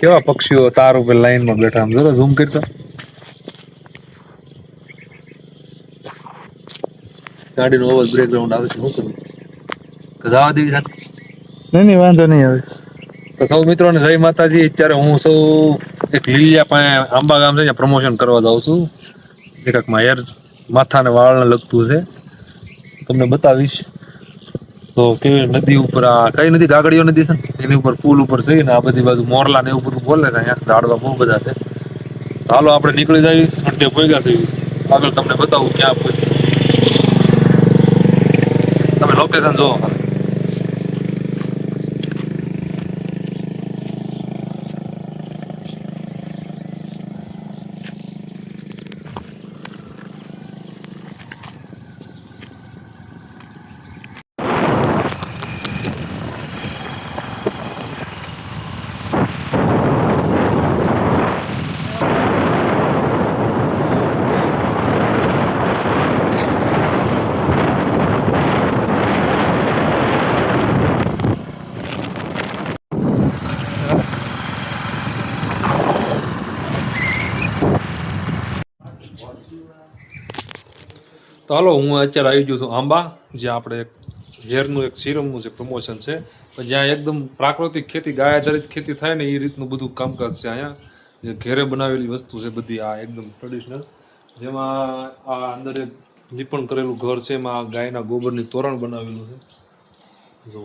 કેવા પક્ષીઓ તાર ઉપર લાઈનમાં બેઠા આમ જો ઝૂમ કરતા ગાડીનો અવાજ બેકગ્રાઉન્ડ આવે છે શું કરું જવા દેવી સાથે નહીં વાંધો નહીં આવે. તો સૌ મિત્રોને જય માતાજી. અત્યારે હું સૌ એક લીલિયા પાસે આંબા ગામ છે પ્રમોશન કરવા જાઉં છું. એક હેર માથા ને વાળને લગતું છે તમને બતાવીશ. તો કેવી નદી ઉપર આ કઈ નદી ગાગડીઓ નદી છે એની ઉપર પુલ ઉપર છે ને આ બધી બાજુ મોરલા ને એવું બધું બોલે છે અહીંયા ઝાડવા બહુ બધા છે. હાલો આપણે નીકળી જઈએ અડધે ભેગા થઈ આગળ તમને બતાવું ક્યાં તમે લોકેશન જોવો. તો હાલો હું અત્યારે આવી ગયો છું આંબા જ્યાં આપણે એક હેરનું એક સિરમનું જે પ્રમોશન છે જ્યાં એકદમ પ્રાકૃતિક ખેતી ગાય આધારિત ખેતી થાય ને એ રીતનું બધું કામકાજ છે અહીંયા જે ઘેરે બનાવેલી વસ્તુ છે બધી આ એકદમ ટ્રેડિશનલ જેમાં આ અંદર એક લીપણ કરેલું ઘર છે એમાં ગાયના ગોબરની તોરણ બનાવેલું છે જો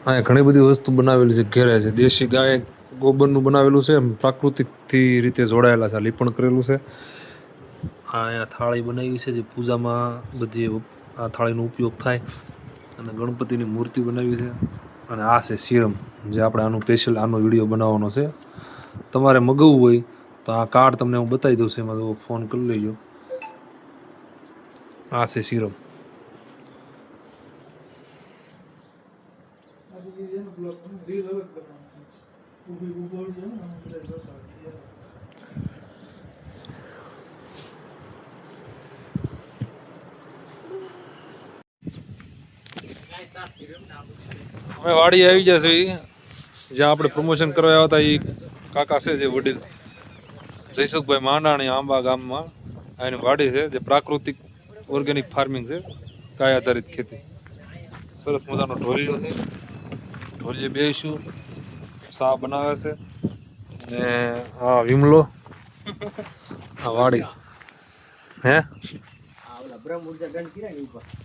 અહીંયા ઘણી બધી વસ્તુ બનાવેલી છે ઘેરે છે દેશી ગાય ગોબરનું બનાવેલું છે પ્રાકૃતિકથી રીતે જોડાયેલા છે લીપણ કરેલું છે. આ અહીંયા થાળી બનાવી છે જે પૂજામાં બધી આ થાળીનો ઉપયોગ થાય અને ગણપતિની મૂર્તિ બનાવી છે અને આ છે સિરમ જે આપણે આનું સ્પેશિયલ આનો વિડીયો બનાવવાનો છે. તમારે મગાવવું હોય તો આ કાર્ડ તમને હું બતાવી દઉં છું એમાં તો ફોન કરી લેજો. આ છે સિરમ. અમે વાડી આવી જશે જ્યાં આપણે પ્રમોશન કરવા આવ્યા હતા એ કાકા છે જે વડીલ જયસુખભાઈ માંડાણી આંબા ગામમાં એની વાડી છે જે પ્રાકૃતિક ઓર્ગેનિક ફાર્મિંગ છે ગાય આધારિત ખેતી. સરસ મજાનો ઢોલિયો છે ઢોલિયે બેસીશું ચા બનાવે છે ને આ વિમલો આ વાડી હે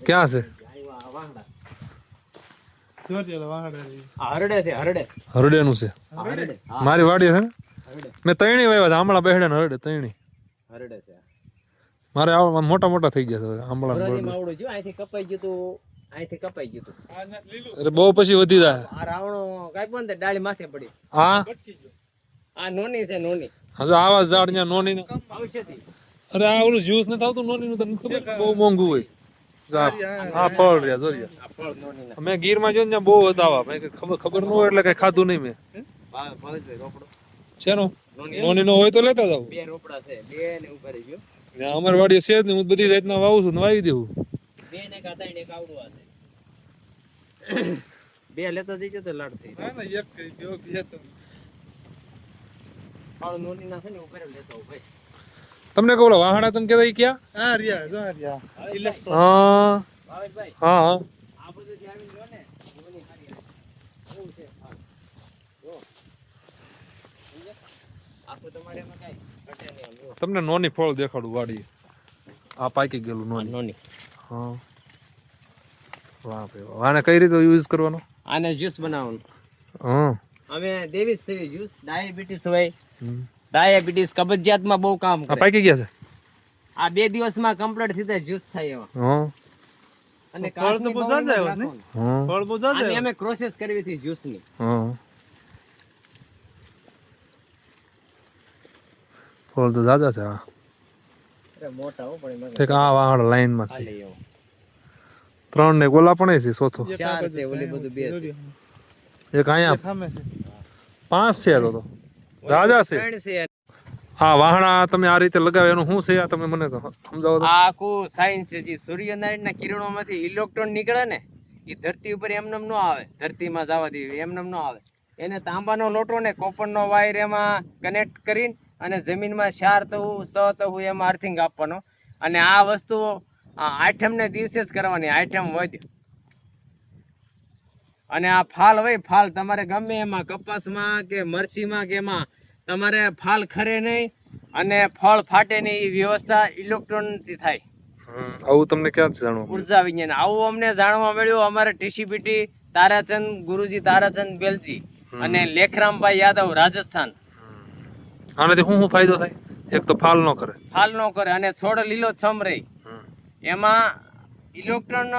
ક્યાં છે હરડેનું છે મારી વાડી છે ને મેં તૈણી વાવ્યા છે આમળા બેહડે ને હરડે તૈણી મારે મોટા મોટા થઈ ગયા છે આમળા અરે બહુ પછી વધી જાય આ રાવણો કાપ્યો ને ડાળી માથે પડી હા આ નોની છે નોની હજુ આવા ઝાડ ત્યાં નોની ઔષધિ અરે આ ઓલું જ્યુસ નથી આવતું નોની નું તને ખબર બહુ મોંઘું હોય હા ફળ રહ્યા જોરિયા આ ફળ નોની ના મેં ગીરમાં જોયું ત્યાં બહુ હતા આવા મેં ખબર ન હોય એટલે કઈ ખાધું નહીં મેં ભાવેશભાઈ રોપડો શેનો નોની નો હોય તો લેતા જાવ બે રોપડા છે બે ને ઉપર ગયો અમારી વાડી છે જ ને હું બધી જાતના વાવું છું ને વાવી દેવું બે ને કાતા ને કાવડું આ છે બે લેતા જઈજો તો લાડ થઈ ના ના એક કઈ ગયો બે તો ફળ નોની ના છે ને ઉપર લેતા હો ભાઈ તમને કહું વાહડા તમે કેતા ક્યાં હા રિયા જો રિયા હા ભાવેશભાઈ હા આ બધું ધ્યાન લો ને નોની હારી એવું છે હા જો આખો તમારે એમાં કાઈ ઘટે નહીં તમને નોની ફળ દેખાડું વાડી આ પાકી ગયેલું નોની નોની હા વાહ ભાઈ વાહ આને કઈ રીતે યુઝ કરવાનો આને જ્યુસ બનાવવાનું હા અમે દેવી સેવી જ્યુસ ડાયાબિટીસ હોય ડાયાબિટીસ કબજિયાતમાં બહુ કામ આ કરે પાકી ગયા છે આ 2 દિવસમાં કમ્પ્લીટ સીધા જ્યુસ થાય એવા હા અને કાચની બાવળીમાં રાખવાનું. હા આની અમે પ્રોસેસ કરવી છે જ્યુસ ની હા ફળ તો દાદા છે હા અરે મોટા હો પણ ઠીક આ વાહડ લાઈનમાં છે ખાલી એવો 3 ને ગોલા પણ છે ચોથો 4 છે ઓલી બધું 2 છે એક અહીંયા 5 છે તો રાજા છે 3 છે આ વાહણા તમે આ રીતે લગાવે એનું શું છે આ તમે મને તો સમજાવો તો આ આખું સાયન્સ છે જે સૂર્યનારાયણના કિરણોમાંથી ઇલેક્ટ્રોન નીકળે ને એ ધરતી ઉપર એમને ન આવે, ધરતીમાં જવા દેવી એમને ન આવે. એને તાંબાનો લોટો ને કોપરનો વાયર એમાં કનેક્ટ કરીને અને જમીનમાં 4 તવું 6 તવું એમાં અર્થિંગ આપવાનો. અને આ વસ્તુ આઠમને દિવસે જ કરવાની, આઠમ વધ્ય. અને આ ફાલ હોય, ફાલ તમારે ગમે એમાં કપાસમાં કે મરચીમાં કે એમાં તમારે ફાલ ખરે નહીં અને ફળ ફાટે નહીં, એ વ્યવસ્થા ઇલેક્ટ્રોનથી થાય. આવું તમને ક્યાં જાણવા મળ્યું? ઉર્જા વિજ્ઞાન આવું અમને જાણવા મળ્યું અમારે ટીસીપીટી તારાચંદ ગુરુજી તારાચંદ બેલજી અને લેખરામભાઈ યાદવ રાજસ્થાન. આનાથી શું ફાયદો થાય? એક તો ફાલ ન કરે, ફાલ ન કરે અને છોડ લીલો છમ રહે. એમાં ઇલેક્ટ્રોન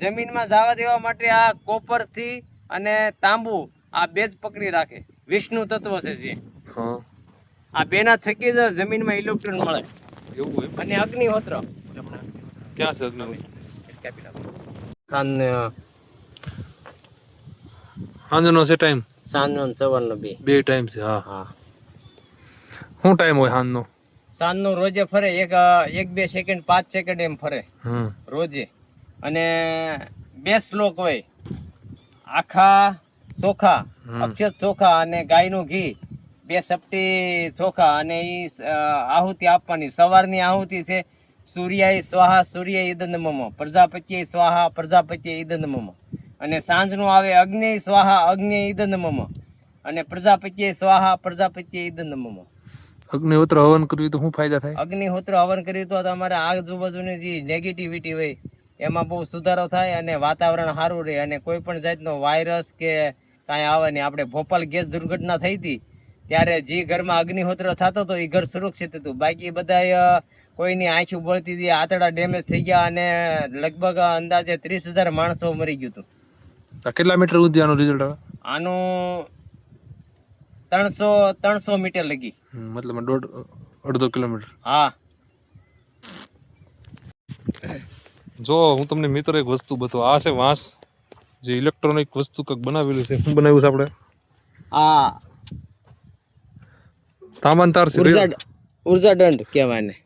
જમીનમાં જવા દેવા માટે આ કોપરથી અને તાંબુ આ બે જ પકડી રાખે. વિષ્ણુ તત્વ છે જે, આ બેના થકી જ જમીનમાં ઇલેક્ટ્રોન મળે. એવું હોય? અને અગ્નિહોત્ર ક્યાં છે અગ્નિહોત્ર? સાંજનો છે ટાઈમ? સાંજનો સવારનો બે ટાઈમ છે. હા હા. શું ટાઈમ હોય સાંજનો? સાંજનો રોજે ફરે, 1-2 સેકન્ડ 5 સેકન્ડ એમ ફરે રોજે. અને 2 શ્લોક હોય, આખા ચોખા, અક્ષત ચોખા અને ગાયનું ઘી, 2 સપટી ચોખા. અને એ આહુતિ આપવાની. સવારની આહુતિ છે સૂર્યાય સ્વાહા સૂર્ય ઈદન મમ, પ્રજાપત્ય સ્વાહા પ્રજાપત્ય ઈદન મમ. અને સાંજનું આવે અગ્નિ સ્વાહા અગ્નિ ઈદન મમ અને પ્રજાપત્ય સ્વાહા પ્રજાપત્ય ઈદન મમ. અગ્નિહોત્ર હવન કરવી તો શું ફાયદા થાય? અગ્નિહોત્ર હવન કર્યું તો તમારે આજુબાજુની જે નેગેટિવિટી હોય એમાં બહુ સુધારો થાય અને વાતાવરણ સારું રહે. અને કોઈ પણ જાતનો વાયરસ કે કાંઈ આવે નહીં. આપણે ભોપાલ ગેસ દુર્ઘટના થઈ હતી ત્યારે જે ઘરમાં અગ્નિહોત્ર થતો હતો એ ઘર સુરક્ષિત હતું. બાકી બધા કોઈની આંખું બળતી હતી, આંતરડા ડેમેજ થઈ ગયા અને લગભગ અંદાજે 30,000 માણસો મરી ગયું હતું. કેટલા મીટર સુધી આનું રિઝલ્ટ આવે? આનું 300 મીટર લગી. મતલબ 1.5 કિલોમીટર. હા. જો હું તમને મિત્ર એક વસ્તુ બતાવું. આ છે વાંસ, જે ઇલેક્ટ્રોનિક વસ્તુ કંઈક બનાવેલું છે. શું બનાવ્યું છે આપણે? આ તાંબાન તાર છે. ઉર્જા દંડ કહેવાય ને.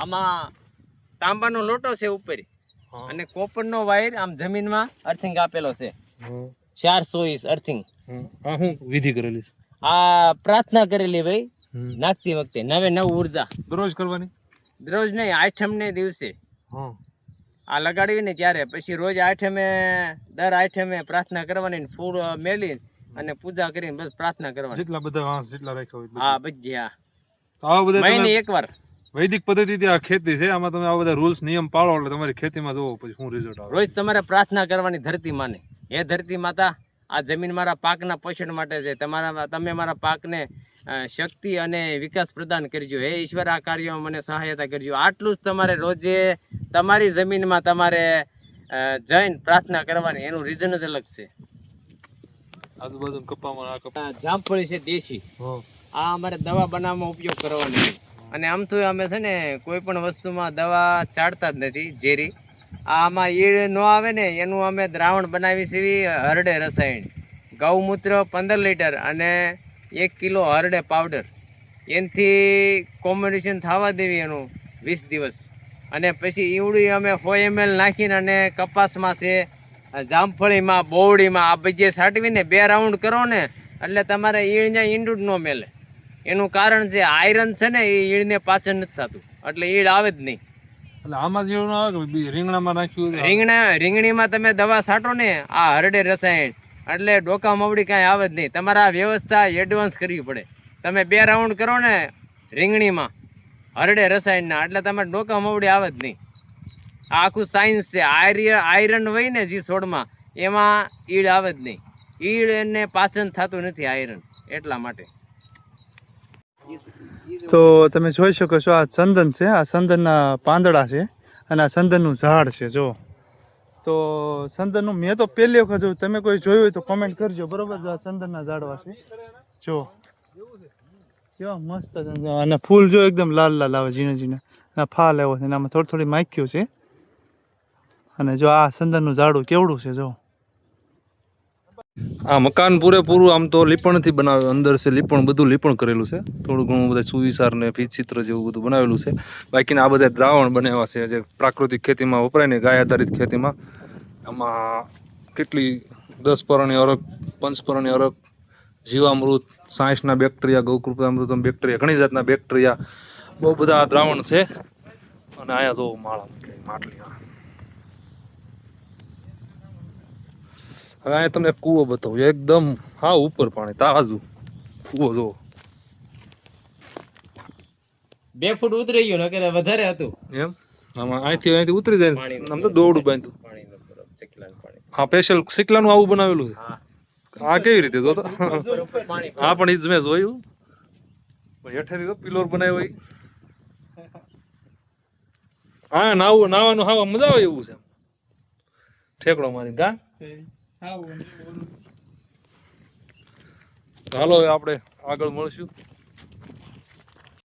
આમાં તાંબાનો લોટો છે ઉપર અને કોપરનો વાયર આમ જમીનમાં અર્થિંગ આપેલો છે. 420 અર્થિંગ. આ શું વિધિ કરેલી છે? આ પ્રાર્થના કરેલી ભાઈ નાખતી વખતે 9 ઉર્જા. દરરોજ કરવાની? રોજ નહીં, આઠમને દિવસે આ લગાડવી ને ત્યારે પછી રોજ દર આઠમે પ્રાર્થના કરવાની, ફૂલ મેલી અને પૂજા કરીને બસ પ્રાર્થના કરવાની. જેટલા બધા વાંસ જેટલા રાખ્યા હોય હા બધી. હા, આવા બધા મહિને એકવાર. વૈદિક પદ્ધતિથી આ ખેતી છે. આમાં તમે આવા બધા રૂલ્સ નિયમ પાળો એટલે તમારી ખેતીમાં જોવો પછી શું રિઝલ્ટ આવે. રોજ તમારે પ્રાર્થના કરવાની ધરતી માને, હે ધરતી માતા, આ જમીન મારા પાકના પોષણ માટે છે. તમે મારા પાકને શક્તિ અને વિકાસ પ્રદાન કરજો. હે ઈશ્વર, આ કાર્યમાં મને સહાયતા કરજો. આટલું જ તમારે રોજે તમારી જમીનમાં તમારે જઈને પ્રાર્થના કરવાની. એનું રીઝન જ અલગ છે. આજુબાજુ કપામાં જામફળી છે દેશી, આ અમારે દવા બનાવવામાં ઉપયોગ કરવાની. અને આમ તો અમે છે ને કોઈ પણ વસ્તુમાં દવા ચાડતા જ નથી ઝેરી. આમાં ઈળ ન આવે ને એનું અમે દ્રાવણ બનાવી છીએ, હરડે રસાયણ. ગૌમૂત્ર 15 લીટર અને 1 કિલો હરડે પાવડર, એનાથી કોમ્બિનેશન થવા દેવી એનું 20 દિવસ. અને પછી ઈવડી અમે 100 ml નાખીને અને કપાસમાં છે, જામફળીમાં, બોવડીમાં આ બધી સાટવીને 2 રાઉન્ડ કરો ને એટલે તમારે ઈળને ઈંડું જ ન મેલે. એનું કારણ છે આયરન છે ને, એ ઈળને પાચન નથી થતું એટલે ઈળ આવે જ નહીં. એટલે આમાં જેવું ના આવે કે રીંગણામાં નાખ્યું? રીંગણીમાં તમે દવા છાંટો ને આ હરડે રસાયણ એટલે ડોકા મવડી કાંઈ આવે જ નહીં. તમારે આ વ્યવસ્થા એડવાન્સ કરવી પડે. તમે 2 રાઉન્ડ કરો ને રીંગણીમાં હરડે રસાયણના એટલે તમારે ડોકા મવડી આવે જ નહીં. આ આખું સાયન્સ છે. આયરન હોય ને જે છોડમાં એમાં ઈળ આવે જ નહીં. ઈળ એને પાચન થતું નથી આયરન, એટલા માટે. તો તમે જોઈ શકો છો આ ચંદન છે, આ ચંદનના પાંદડા છે અને આ ચંદનનું ઝાડ છે. જો તો ચંદનનું મેં તો પહેલી વખત જોયું. તમે કોઈ જોયું હોય તો કોમેન્ટ કરજો, બરોબર? આ ચંદનના ઝાડવા છે. જો કેવા મસ્ત છે. અને ફૂલ જો એકદમ લાલ લાલ આવે, ઝીણા ઝીણા. અને ફાલ આવ્યો છે અને આમાં થોડી થોડી માખ્યું છે. અને જો આ ચંદનનું ઝાડું કેવડું છે જો. આ મકાન પૂરેપૂરું આમ તો લીપણથી બનાવ્યું, અંદર છે લીપણ, બધું લીપણ કરેલું છે. થોડું ઘણું બધા સુવિચાર ને ચિત્ર જેવું બધું બનાવેલું છે. બાકીના આ બધા દ્રાવણ બનાવ્યા છે જે પ્રાકૃતિક ખેતીમાં વપરાય ને, ગાય આધારિત ખેતીમાં. આમાં કેટલી 10 પરણી અરક, 5 પરણી અરક, જીવામૃત, સાયન્સના બેક્ટેરિયા, ગૌકૃપામૃતમ બેક્ટેરિયા, ઘણી જાતના બેક્ટેરિયા, બહુ બધા આ દ્રાવણ છે. અને અહીંયા તો માળા માટલી. હવે અહીંયા તમને કૂવો બતાવું, એકદમ હા ઉપર પાણી તાજું. કૂવો જો 2 ફૂટ ઉતરી ગયું, નકર વધારે હતું એમ. આમાં અહીંથી ઉતરી જાય ને, આમ તો દોરડું બાંધ્યું. પાણીનું બરફ, ચકલાનું પાણી. હા સ્પેશિયલ સિકલાનું આવું બનાવેલું છે. હા, આ કેવી રીતે જો તો ઉપર પાણી. હા પણ એ જ મેં જોયું. પણ હેઠેથી તો પિલોર બનાવ્યો હોય. હા નાવાનું હાવા મજા આવે એવું છે. ઠેકડો મારી ગા. હાલો હવે આપણે આગળ મળશું.